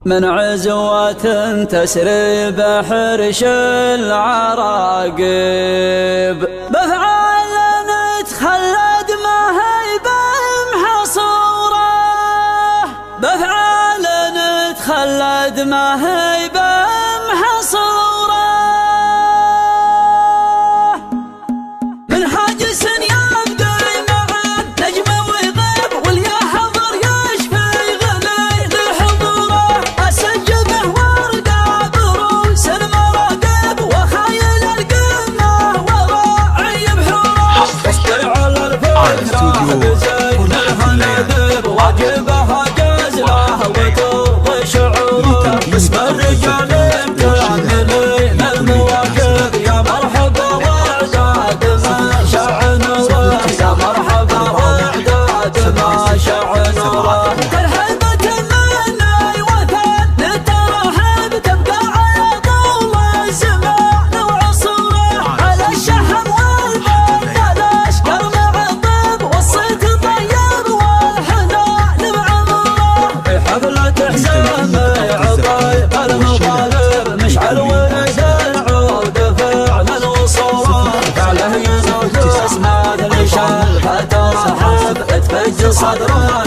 من عزوات تسري بحرش العراقب، بفعال نتخلد ما هي بمحصوره، بفعال نتخلد ما هي بمحصوره. من حاجس يبدي معه نجم ويغيب، واليا حضر يشفي غليظ حضوره. اسجبه ورقه بروس المراقب، وخايل القمه وراعي بحوره. اسطي على الفكره بزين الهندب، واجبها جزله وترضي شعوره. قسم الرجال مكملين المواكب، يا مرحبا واعداد ما شع نوره، يا مرحبا واعداد ما شع نوره. ترحبت مني وثن للترحب، تبقى على طول الزمان وعصوره. على الشحم والبن الاشقر مع الطب، والصيت طيب والحنان بعمره. في حفلة حسام عطايب المطالب، مشعل ولد العود فعلا وصوره. فعله يزود اسمه مثل شلفة ترحب، تفج صدره